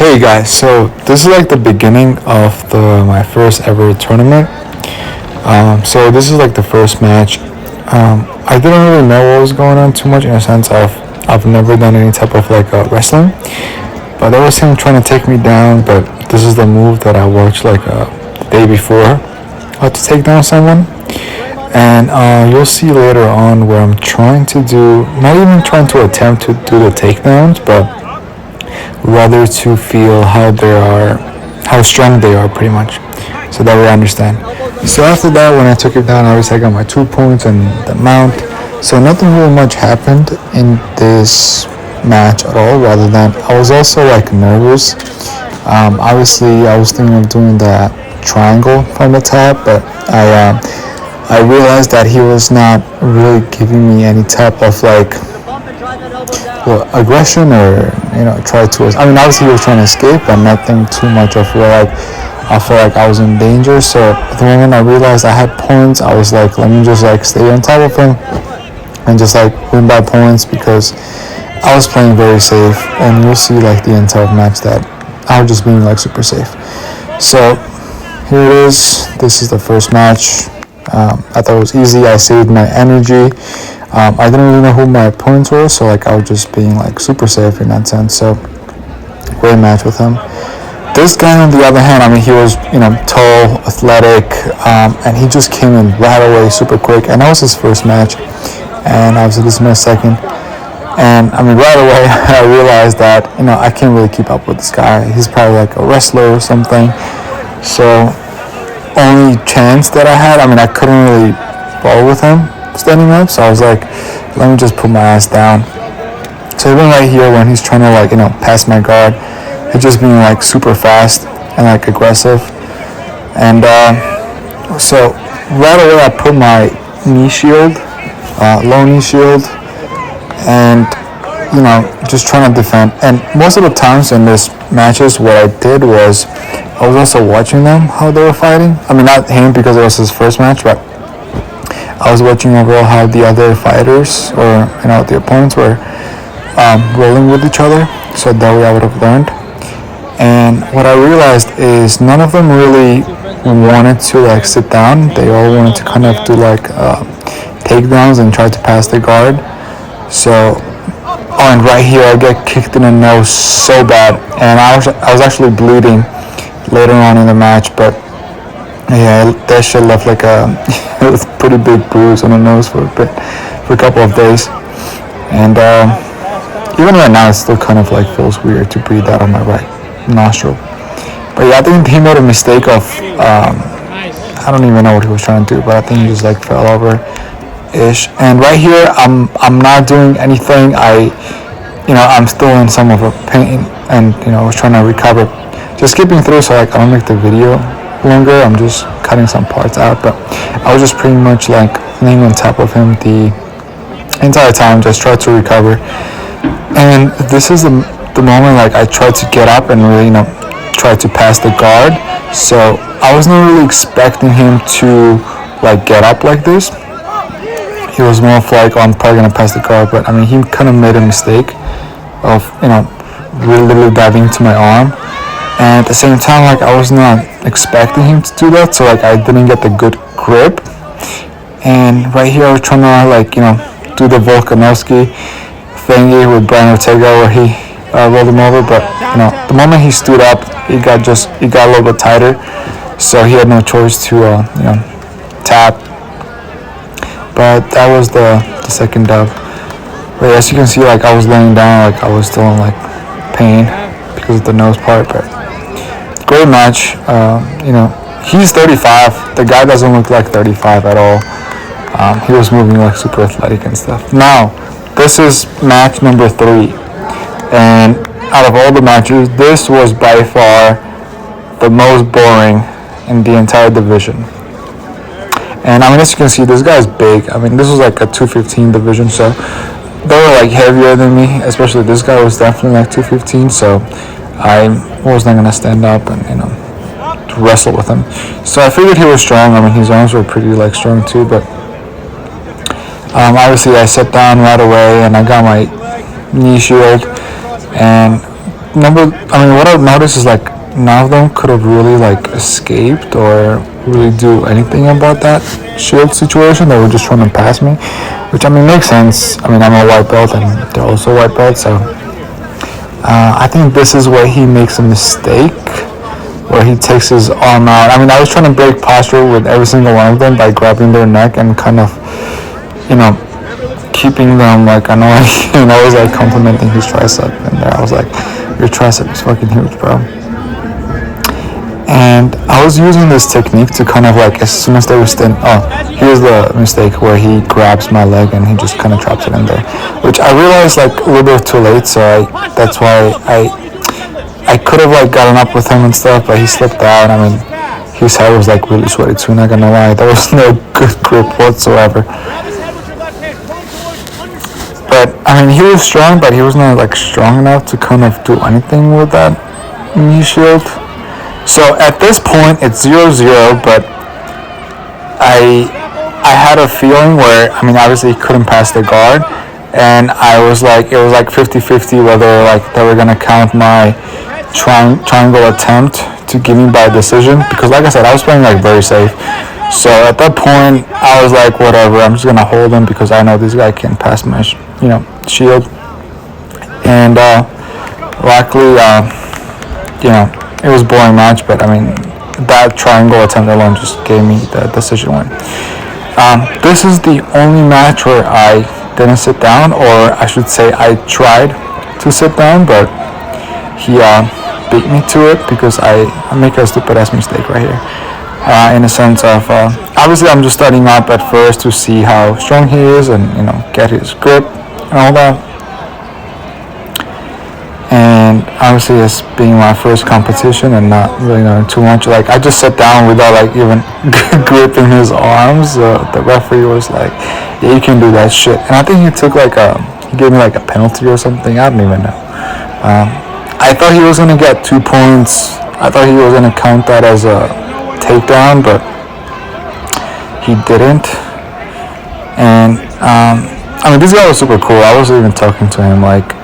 Hey guys, so this is like the beginning of my first ever tournament. So this is like the first match. I didn't really know what was going on too much in a sense of I've never done any type of like wrestling, but that was him trying to take me down. But this is the move that I watched like the day before how to take down someone, and you'll see later on where I'm trying to do, not even trying to attempt to do the takedowns, but rather to feel how strong they are, pretty much, so that we understand. So after that, when I took it down, obviously I got my 2 points and the mount. So nothing really much happened in this match at all, rather than I was also like nervous. Obviously, I was thinking of doing the triangle from the top, but I realized that he was not really giving me any type of like aggression or try to. I mean, obviously he was trying to escape, but nothing too much of where like I felt like I was in danger. So the moment I realized I had points, I was like, let me just like stay on top of him and just like win by points, because I was playing very safe. And you'll see like the entire match that I was just being like super safe. So here it is. This is the first match. I thought it was easy. I saved my energy. I didn't really know who my opponents were, so like I was just being like super safe in that sense. So great match with him. This guy, on the other hand, I mean, he was tall, athletic, and he just came in right away, super quick. And that was his first match, and obviously this is my second. And I mean, right away I realized that I can't really keep up with this guy. He's probably like a wrestler or something. So only chance that I had, I mean, I couldn't really ball with him standing up, so I was like, let me just put my ass down. So even right here, when he's trying to like pass my guard, it's just being like super fast and like aggressive. And so right away I put my knee shield, low knee shield, and just trying to defend. And most of the times in this matches, what I did was I was also watching them how they were fighting. I mean, not him because it was his first match, but I was watching overall how the other fighters or the opponents were rolling with each other, so that way I would have learned. And what I realized is none of them really wanted to like sit down. They all wanted to kind of do like takedowns and try to pass the guard. So, and right here I get kicked in the nose so bad, and I was actually bleeding later on in the match, but yeah, that shit left like a pretty big bruise on the nose for a couple of days. And even right now, it still kind of like feels weird to breathe out of my right nostril. But yeah, I think he made a mistake of I don't even know what he was trying to do, but I think he just like fell over ish. And right here, I'm not doing anything. I'm still in some of a pain, and I was trying to recover, just skipping through so like I don't make the video longer. I'm just cutting some parts out, but I was just pretty much like laying on top of him the entire time, just try to recover. And this is the moment like I tried to get up and really try to pass the guard. So I was not really expecting him to like get up like this. He was more of like, oh, I'm probably gonna pass the guard, but I mean, he kind of made a mistake of really diving into my arm. And at the same time, like I was not expecting him to do that, so like I didn't get the good grip. And right here I was trying to like do the Volkanovski thingy with Brian Ortega where he rolled him over, but the moment he stood up, it got a little bit tighter, so he had no choice to tap. But that was the second dub. But as you can see, like I was laying down, like I was still in like pain because of the nose part. But great match. He's 35. The guy doesn't look like 35 at all. He was moving like super athletic and stuff. Now, this is match number 3. And out of all the matches, this was by far the most boring in the entire division. And I mean, as you can see, this guy's big. I mean, this was like a 215 division, so they were like heavier than me. Especially this guy was definitely like 215, so I was not gonna stand up and wrestle with him. So I figured he was strong. I mean, his arms were pretty like strong too, but obviously I sat down right away and I got my knee shield, and what I've noticed is like none of them could have really like escaped or really do anything about that shield situation. They were just trying to pass me, which I mean makes sense. I mean, I'm a white belt and they're also white belts, so I think this is where he makes a mistake, where he takes his arm out. I mean, I was trying to break posture with every single one of them by grabbing their neck and kind of, keeping them like annoying. And I was like complimenting his tricep, and there I was like, your tricep is fucking huge, bro. And I was using this technique to kind of like, as soon as they were here's the mistake where he grabs my leg and he just kind of traps it in there, which I realized like a little bit too late, so that's why I could have like gotten up with him and stuff, but he slipped out. I mean, his head was like really sweaty too, not gonna lie. There was no good grip whatsoever. But I mean, he was strong, but he was not like strong enough to kind of do anything with that knee shield. So at this point, it's 0-0, but I had a feeling where, I mean, obviously he couldn't pass the guard, and I was like, it was like 50-50 whether like they were gonna count my triangle attempt to give me by decision, because like I said, I was playing like very safe. So at that point, I was like, whatever, I'm just gonna hold him because I know this guy can't pass my shield. And luckily, it was a boring match, but I mean, that triangle attempt alone just gave me the decision win. This is the only match where I didn't sit down, or I should say I tried to sit down, but he beat me to it because I make a stupid ass mistake right here. In a sense of, obviously I'm just starting up at first to see how strong he is and, get his grip and all that. And obviously it's being my first competition and not really knowing too much, like I just sat down without like even gripping his arms. The referee was like, yeah, you can do that shit. And I think he took like he gave me like a penalty or something, I don't even know. I thought he was gonna get 2 points. I thought he was gonna count that as a takedown, but he didn't. And I mean, this guy was super cool. I was even talking to him like,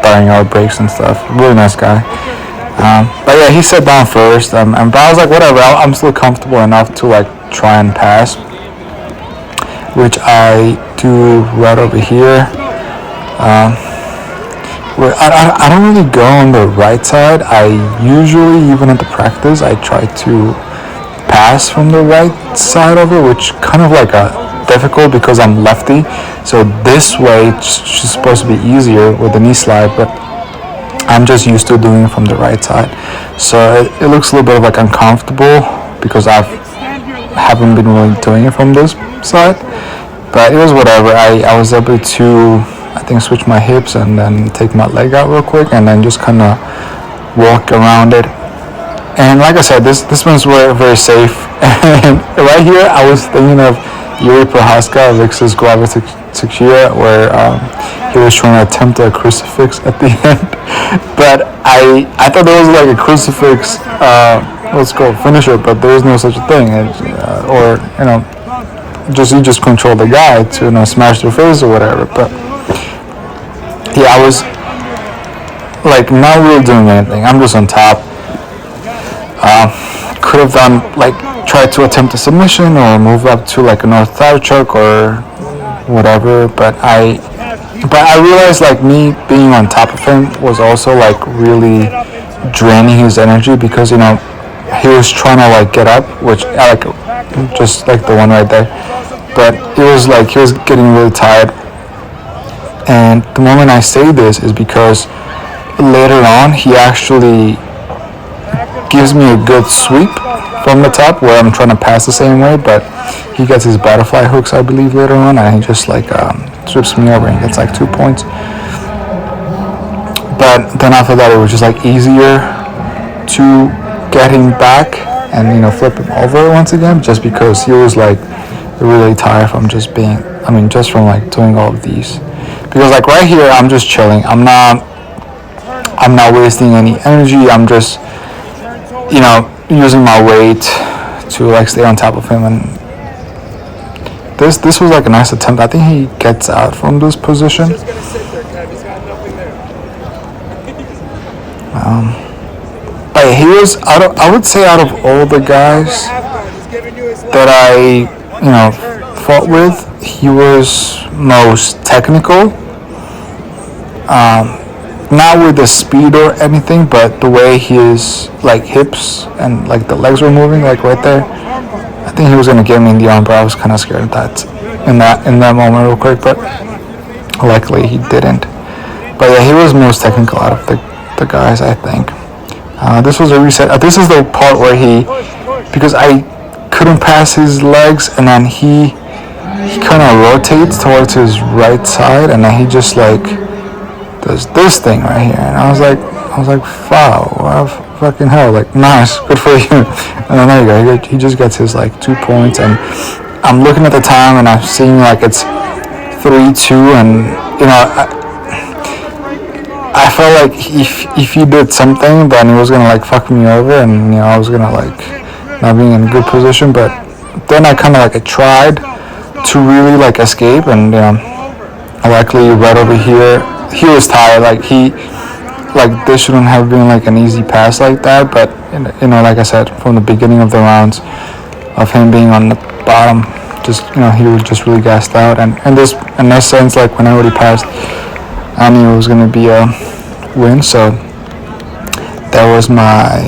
during our breaks and stuff. Really nice guy. But yeah, he sat down first, but I was like, whatever, I'm still comfortable enough to like try and pass, which I do right over here. I don't really go on the right side. I usually, even at the practice, I try to pass from the right side of it, which kind of like difficult because I'm lefty. So this way it's supposed to be easier with the knee slide, but I'm just used to doing it from the right side. So it looks a little bit like uncomfortable because I haven't been really doing it from this side. But it was whatever. I was able to, I think, switch my hips and then take my leg out real quick and then just kind of walk around it. And like I said, this one's very safe. And right here, I was thinking of Yuri Prohaska versus Glover Teixeira, where he was trying to attempt a crucifix at the end. But I thought there was like a crucifix, finisher, but there is no such a thing. You just control the guy to smash their face or whatever. But yeah, I was like not really doing anything. I'm just on top. Could have done try to attempt a submission or move up to like a north thigh choke or whatever, but I realized like me being on top of him was also like really draining his energy because he was trying to like get up, which I like just like the one right there, but it was like he was getting really tired. And the moment I say this is because later on he actually gives me a good sweep from the top where I'm trying to pass the same way, but he gets his butterfly hooks, I believe, later on, and he just like sweeps me over and gets like 2 points. But then after that, it was just like easier to get him back and flip him over once again, just because he was like really tired from just from like doing all of these. Because like right here, I'm just chilling. I'm not wasting any energy. I'm just using my weight to like stay on top of him, and this was like a nice attempt. I think he gets out from this position. But he was I would say out of all the guys that I fought with, he was most technical. Not with the speed or anything, but the way his like hips and like the legs were moving, like right there. I think he was gonna get me in the arm, but I was kind of scared of that in that moment, real quick. But luckily he didn't. But yeah, he was most technical out of the guys, I think. This was a reset. This is the part where because I couldn't pass his legs, and then he kind of rotates towards his right side, and then he just like does this thing right here, and I was like, wow, fucking hell, like nice, good for you. And then there you go, he just gets his like 2 points, and I'm looking at the time, and I'm seeing like it's 3-2, and I felt like if he did something, then he was gonna like fuck me over, and I was gonna like not being in a good position. But then I kind of like I tried to really like escape, and luckily right over here he was tired. Like this shouldn't have been like an easy pass like that, but like I said, from the beginning of the rounds of him being on the bottom, just he was just really gassed out, and in that sense, like when I already passed, I knew it was going to be a win. So that was my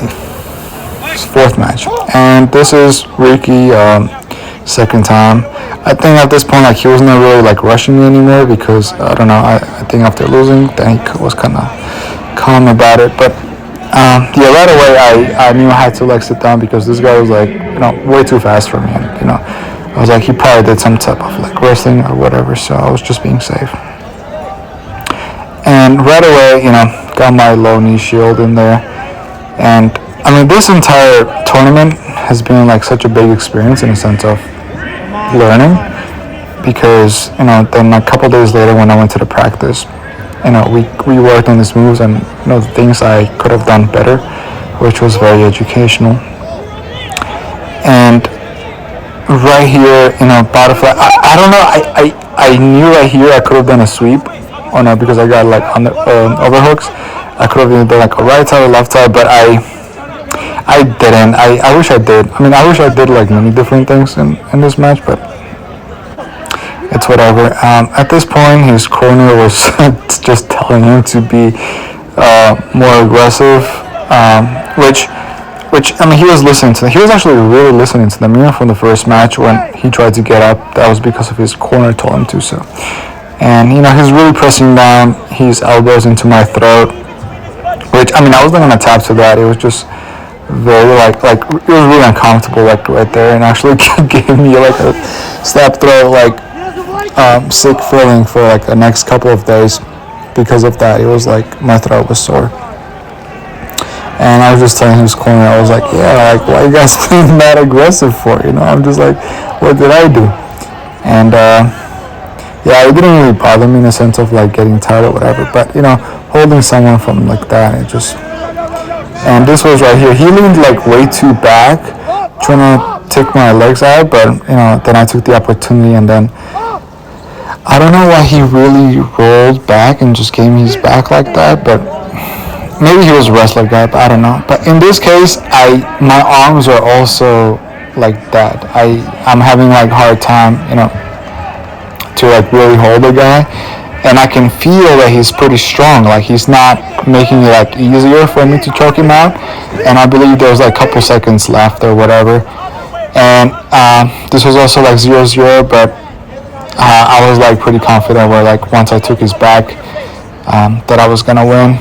fourth match, and this is Ricky, second time. I think at this point, like he wasn't really like rushing me anymore, because I don't know. I think after losing, then he was kind of calm about it. But yeah, right away I knew I had to like sit down, because this guy was like way too fast for me, and I was like, he probably did some type of like wrestling or whatever. So I was just being safe. And right away, got my low knee shield in there. And I mean, this entire tournament has been like such a big experience in a sense of learning, because then a couple days later when I went to the practice, we worked on these moves, and the things I could have done better, which was very educational. And right here, butterfly, I don't know, I knew right here I could have done a sweep. Oh no, because I got like on the overhooks. I could have either done like a right side or left side, but I didn't. I wish I did. I mean, I wish I did like many different things in this match, but it's whatever. At this point, his corner was just telling him to be more aggressive, which I mean, he was listening to. He was actually really listening to them. From the first match when he tried to get up, that was because of his corner told him to. So. And he's really pressing down his elbows into my throat, which I mean, I wasn't gonna tap to that. It was just very like it was really uncomfortable, like right there, and actually gave me like a slap throat, like sick feeling for like the next couple of days because of that. It was like my throat was sore, and I was just telling his corner, I was like, yeah, like why you guys being that aggressive for? I'm just like, what did I do? And yeah, it didn't really bother me in the sense of like getting tired or whatever, but holding someone from like that, it just. And this was right here. He leaned like way too back, trying to take my legs out, but then I took the opportunity, and then I don't know why he really rolled back and just gave me his back like that, but maybe he was a wrestler guy, but I don't know. But in this case, my arms are also like that. I'm having like hard time, to like really hold the guy, and I can feel that he's pretty strong. Like he's not making it like easier for me to choke him out, and I believe there was like a couple seconds left or whatever. And this was also like 0-0, but I was like pretty confident where like once I took his back, that I was gonna win.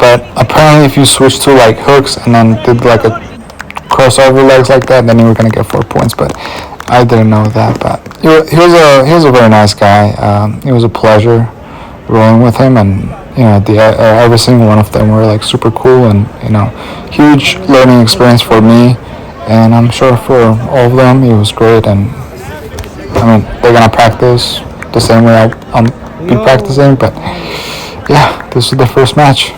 But apparently if you switch to like hooks and then did like a crossover legs like that, then you were gonna get 4 points. But I didn't know that. But he was a very nice guy. It was a pleasure rolling with him, and every single one of them were like super cool, and huge learning experience for me, and I'm sure for all of them it was great. And I mean, they're gonna practice the same way I'll be practicing, but yeah, this is the first match.